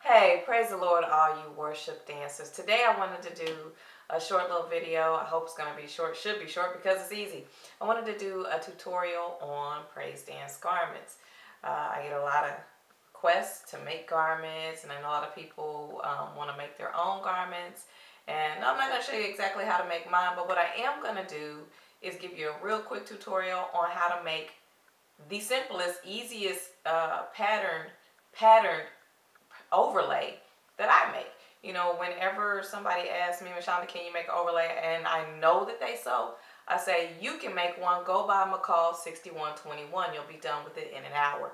Hey, praise the Lord, all you worship dancers. Today I wanted to do a short little video. I hope it's going to be short. Should be short because it's easy. I wanted to do a tutorial on praise dance garments. I get a lot of requests to make garments, and I know a lot of people want to make their own garments. And I'm not going to show you exactly how to make mine, but what I am going to do is give you a real quick tutorial on how to make the simplest, easiest patterned overlay that I make. You know, whenever somebody asks me, Mashonda, can you make an overlay? And I know that they sew, I say, you can make one. Go buy McCall 6121. You'll be done with it in an hour.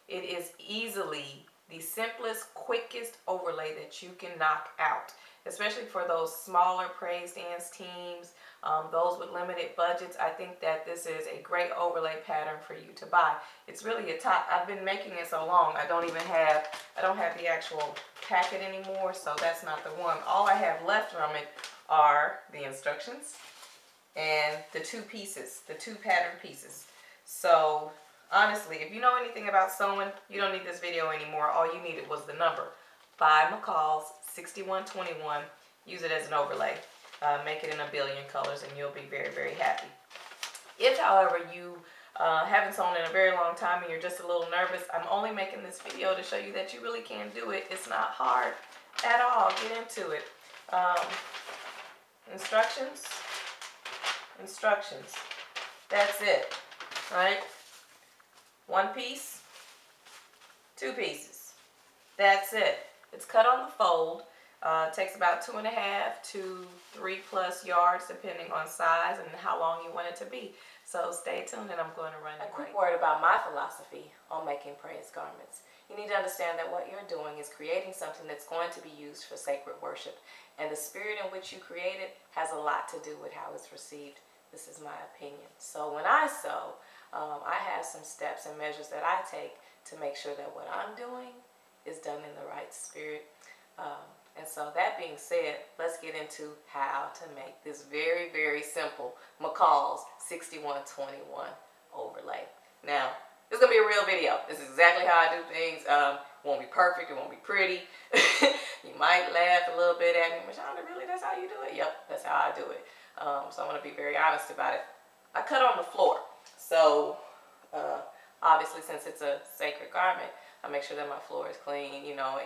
It is easily the simplest, quickest overlay that you can knock out, especially for those smaller praise dance teams, those with limited budgets. I think that this is a great overlay pattern for you to buy. It's really a top. I've been making it so long, I don't have the actual packet anymore, so that's not the one. All I have left from it are the instructions and the two pattern pieces. So honestly, if you know anything about sewing, you don't need this video anymore. All you needed was the number. Buy McCall's 6121. Use it as an overlay. Make it in a billion colors and you'll be very, very happy. If, however, you haven't sewn in a very long time and you're just a little nervous, I'm only making this video to show you that you really can do it. It's not hard at all. Get into it. Instructions. That's it. Right? One piece, two pieces. That's it. It's cut on the fold. Takes about 2.5 to 3+ yards depending on size and how long you want it to be. So stay tuned and I'm going to run a quick word about my philosophy on making praise garments. You need to understand that what you're doing is creating something that's going to be used for sacred worship. And the spirit in which you create it has a lot to do with how it's received. This is my opinion. So when I sew, I have some steps and measures that I take to make sure that what I'm doing is done in the right spirit. And so that being said, let's get into how to make this very, very simple McCall's 6121 overlay. Now, this is going to be a real video. This is exactly how I do things. It won't be perfect. It won't be pretty. You might laugh a little bit at me. Mashonda, really? That's how you do it? Yep, that's how I do it. So I'm going to be very honest about it. I cut on the floor. So, obviously, since it's a sacred garment, I make sure that my floor is clean. You know,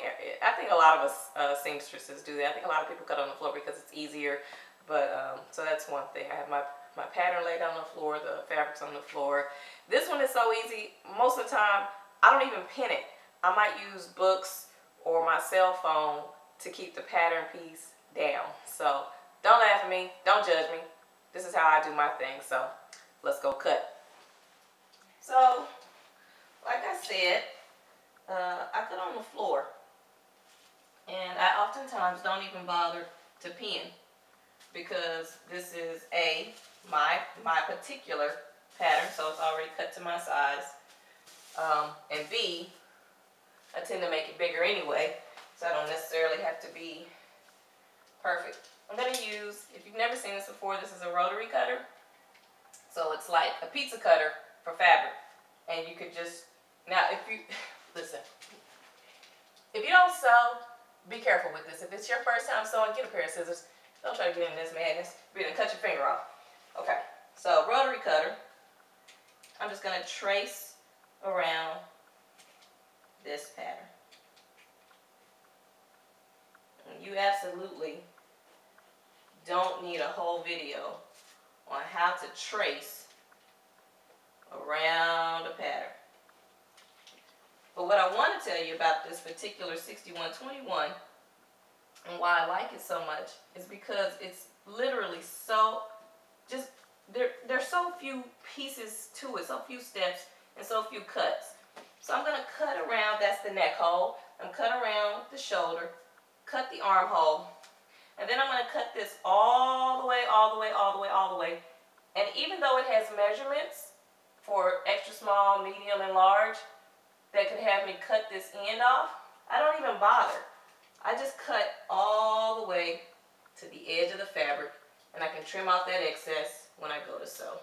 I think a lot of us seamstresses do that. I think a lot of people cut on the floor because it's easier. But, so that's one thing. I have my pattern laid on the floor, the fabric's on the floor. This one is so easy. Most of the time, I don't even pin it. I might use books or my cell phone to keep the pattern piece down. So, don't laugh at me. Don't judge me. This is how I do my thing. So, let's go cut. So, like I said, I cut on the floor, and I oftentimes don't even bother to pin because this is my particular pattern, so it's already cut to my size, and B, I tend to make it bigger anyway, so I don't necessarily have to be perfect. I'm going to use, if you've never seen this before, this is a rotary cutter, so it's like a pizza cutter for fabric, and you could just, now if you, listen, if you don't sew, be careful with this. If it's your first time sewing, get a pair of scissors. Don't try to get in this madness. You're going to cut your finger off. Okay, so rotary cutter. I'm just going to trace around this pattern. And you absolutely don't need a whole video on how to trace around a pattern. But what I want to tell you about this particular 6121 and why I like it so much is because it's literally so just, there's so few pieces to it, so few steps and so few cuts. So I'm going to cut around, that's the neck hole, I'm cut around the shoulder, cut the armhole, and then I'm going to cut this all the way. And even though it has measurements for extra small, medium, and large, that could have me cut this end off, I don't even bother. I just cut all the way to the edge of the fabric, and I can trim off that excess when I go to sew.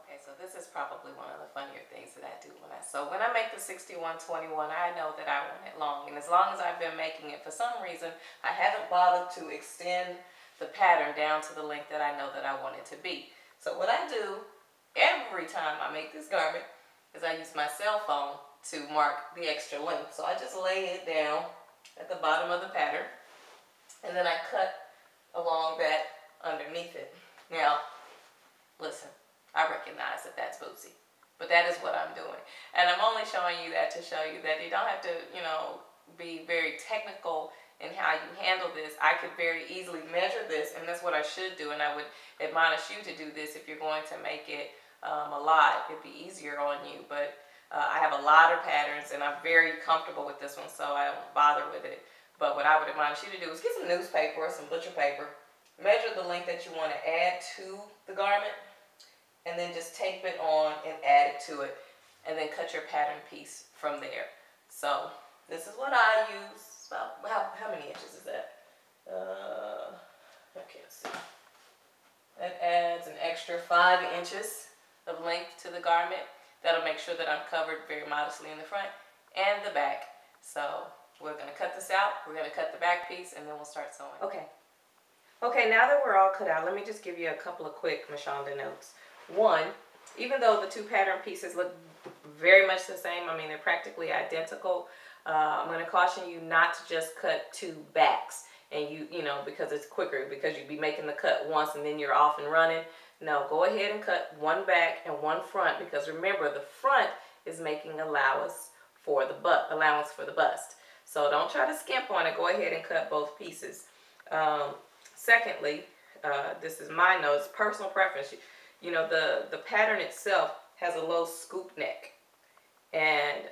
Okay, so this is probably one of the funnier things that I do when I sew. So when I make the 6121, I know that I want it long. And as long as I've been making it, for some reason, I haven't bothered to extend the pattern down to the length that I know that I want it to be. So what I do every time I make this garment is I use my cell phone to mark the extra length. So I just lay it down at the bottom of the pattern, and then I cut along that underneath it. Now, listen, I recognize that that's bootsy, but that is what I'm doing. And I'm only showing you that to show you that you don't have to, you know, be very technical in how you handle this. I could very easily measure this, and that's what I should do, and I would admonish you to do this if you're going to make it a lot. It'd be easier on you, but I have a lot of patterns, and I'm very comfortable with this one, so I don't bother with it. But what I would admonish you to do is get some newspaper or some butcher paper, measure the length that you want to add to the garment, and then just tape it on and add it to it, and then cut your pattern piece from there. So this is what I use. About how many inches is that? I can't see. That adds an extra 5 inches of length to the garment. That'll make sure that I'm covered very modestly in the front and the back. So we're going to cut this out. We're going to cut the back piece, and then we'll start sewing. Okay, now that we're all cut out, let me just give you a couple of quick Mashonda notes. One, even though the two pattern pieces look very much the same, I mean, they're practically identical, I'm going to caution you not to just cut two backs and you know, because it's quicker, because you'd be making the cut once and then you're off and running. No, go ahead and cut one back and one front, because remember, the front is making allowance for the bust. So don't try to skimp on it. Go ahead and cut both pieces. Secondly, this is my notes, personal preference. You know, the pattern itself has a low scoop neck. And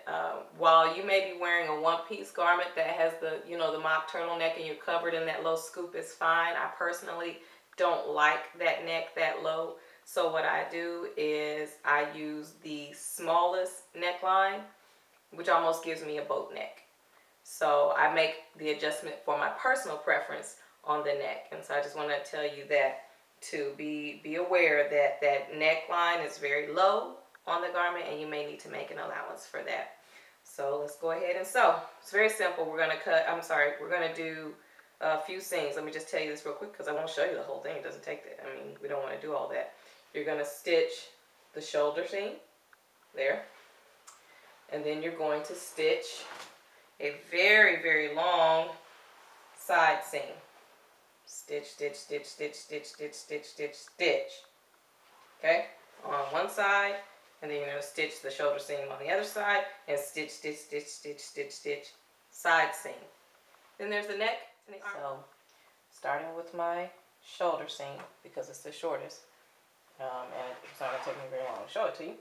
while you may be wearing a one-piece garment that has the, you know, the mock turtleneck and you're covered in that low scoop, is fine. I personally don't like that neck that low. So what I do is I use the smallest neckline, which almost gives me a boat neck. So I make the adjustment for my personal preference on the neck. And so I just want to tell you that, to be aware that that neckline is very low on the garment, and you may need to make an allowance for that. So let's go ahead and sew. It's very simple. We're going to do a few seams. Let me just tell you this real quick, because I won't show you the whole thing. It doesn't take that. I mean, we don't want to do all that. You're going to stitch the shoulder seam there, and then you're going to stitch a very, very long side seam. Stitch, stitch, stitch, stitch, stitch, stitch, stitch, stitch, stitch. Okay, on one side, and then you're going to stitch the shoulder seam on the other side, and stitch, stitch, stitch, stitch, stitch, stitch, side seam. Then there's the neck and the arm. So, starting with my shoulder seam, because it's the shortest, and it's not going to take me very long to show it to you,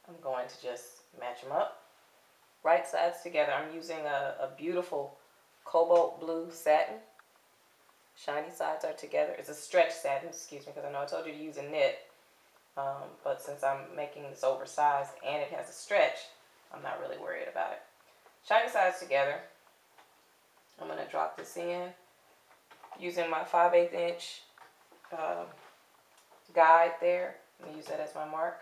I'm going to just match them up. Right sides together. I'm using a beautiful cobalt blue satin. Shiny sides are together. It's a stretch satin, excuse me, because I know I told you to use a knit. But since I'm making this oversized and it has a stretch, I'm not really worried about it. Shiny sides together. I'm going to drop this in using my 5/8 inch guide there. I'm going to use that as my mark.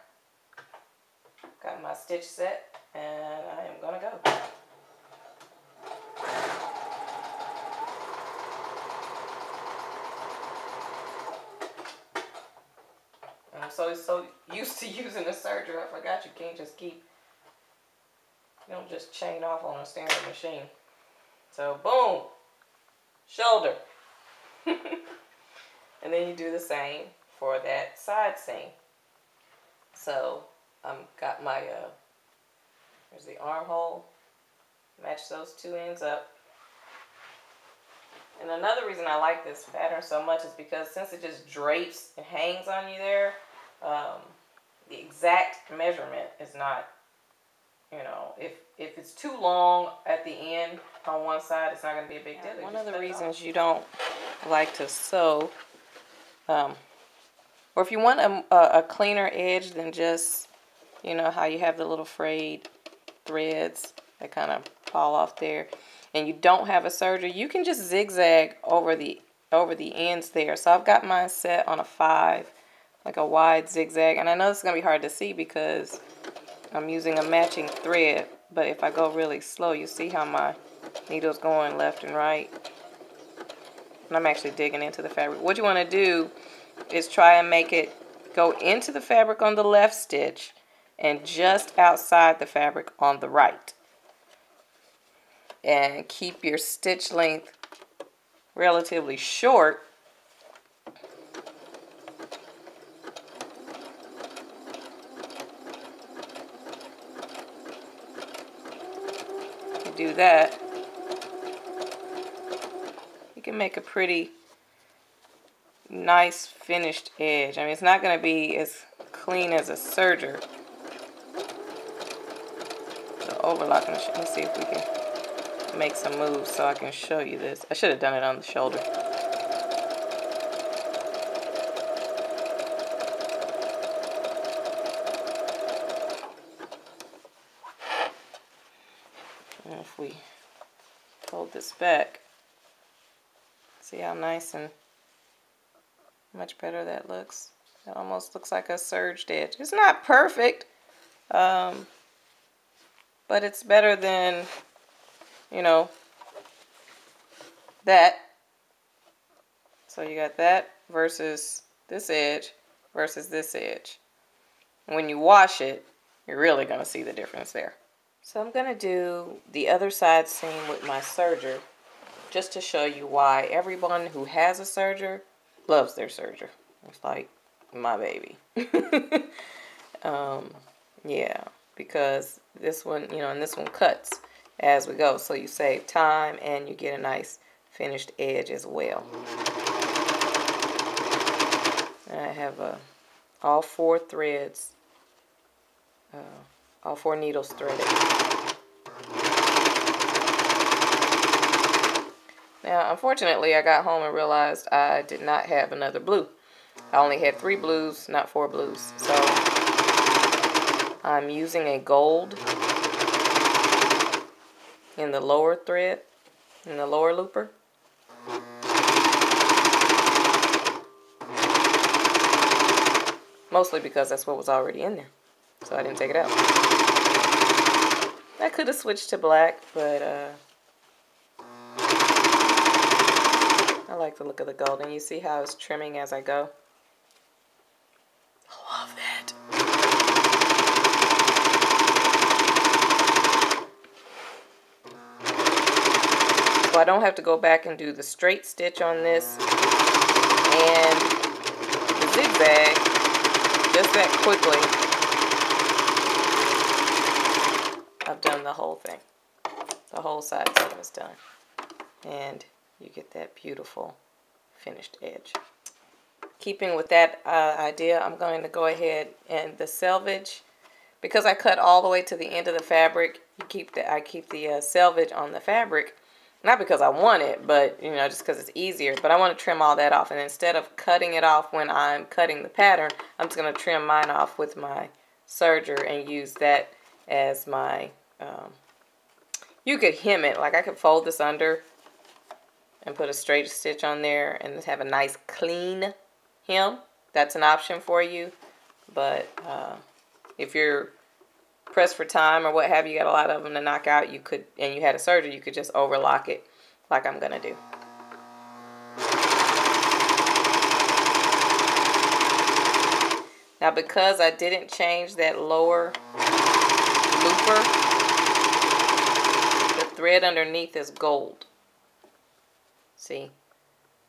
Got my stitch set, and I am going to go. I'm so used to using a serger, I forgot you can't just keep, you don't just chain off on a standard machine. So boom, shoulder. And then you do the same for that side seam. So got my, there's the armhole, match those two ends up. And another reason I like this pattern so much is because since it just drapes and hangs on you there, the exact measurement is not, you know, if it's too long at the end on one side, it's not going to be a big deal. One of the reasons you don't like to sew, or if you want a cleaner edge than just, you know, how you have the little frayed threads that kind of fall off there, and you don't have a serger, you can just zigzag over the ends there. So I've got mine set on a 5, like a wide zigzag, and I know this is going to be hard to see because I'm using a matching thread, but if I go really slow, you see how my needle's going left and right. And I'm actually digging into the fabric. What you want to do is try and make it go into the fabric on the left stitch and just outside the fabric on the right. And keep your stitch length relatively short. You do that, you can make a pretty nice finished edge. I mean, it's not going to be as clean as a serger. The overlock machine. Let's see if we can make some moves so I can show you this. I should have done it on the shoulder. And if we hold this back, see how nice and much better that looks. It almost looks like a serged edge. It's not perfect, but it's better than, you know, that. So you got that versus this edge versus this edge. When you wash it, you're really going to see the difference there. So I'm going to do the other side seam with my serger just to show you why everyone who has a serger loves their serger. It's like my baby. Yeah, because this one, you know, and this one cuts as we go. So you save time and you get a nice finished edge as well. And I have all 4 threads, all 4 needles threaded. Now, unfortunately, I got home and realized I did not have another blue. I only had 3 blues, not 4 blues. So I'm using a gold in the lower thread, in the lower looper. Mostly because that's what was already in there. So I didn't take it out. I could have switched to black, but I like the look of the gold. And you see how it's trimming as I go? I love that. So I don't have to go back and do the straight stitch on this and the zigzag just that quickly. I've done the whole thing. The whole side seam is done. And you get that beautiful finished edge. Keeping with that idea, I'm going to go ahead and the selvage, because I cut all the way to the end of the fabric, I keep the selvage on the fabric, not because I want it, but you know, just because it's easier. But I want to trim all that off, and instead of cutting it off when I'm cutting the pattern, I'm just going to trim mine off with my serger and use that as my, you could hem it, like I could fold this under and put a straight stitch on there and just have a nice clean hem. That's an option for you. But if you're pressed for time or what have you, got a lot of them to knock out, you could, and you had a serger, you could just overlock it like I'm gonna do. Now because I didn't change that lower looper, the thread underneath is gold. See,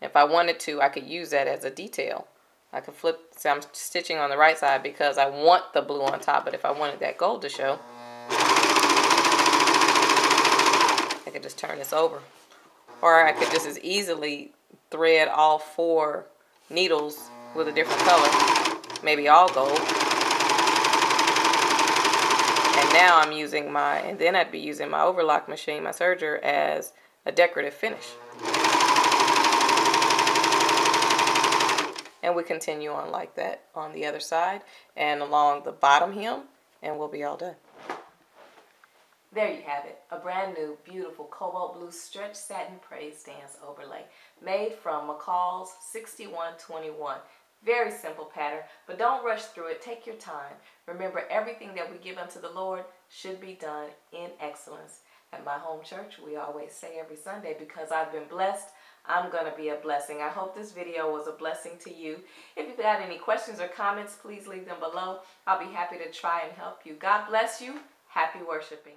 if I wanted to, I could use that as a detail. I could flip, see, I'm stitching on the right side because I want the blue on top, but if I wanted that gold to show, I could just turn this over. Or I could just as easily thread all 4 needles with a different color, maybe all gold. And now I'm using my, and then I'd be using my overlock machine, my serger, as a decorative finish. And we continue on like that on the other side and along the bottom hem, and we'll be all done. There you have it, a brand new, beautiful cobalt blue stretch satin praise dance overlay made from McCall's 6121. Very simple pattern, but don't rush through it. Take your time. Remember, everything that we give unto the Lord should be done in excellence. At my home church, we always say every Sunday, because I've been blessed, I'm going to be a blessing. I hope this video was a blessing to you. If you've got any questions or comments, please leave them below. I'll be happy to try and help you. God bless you. Happy worshiping.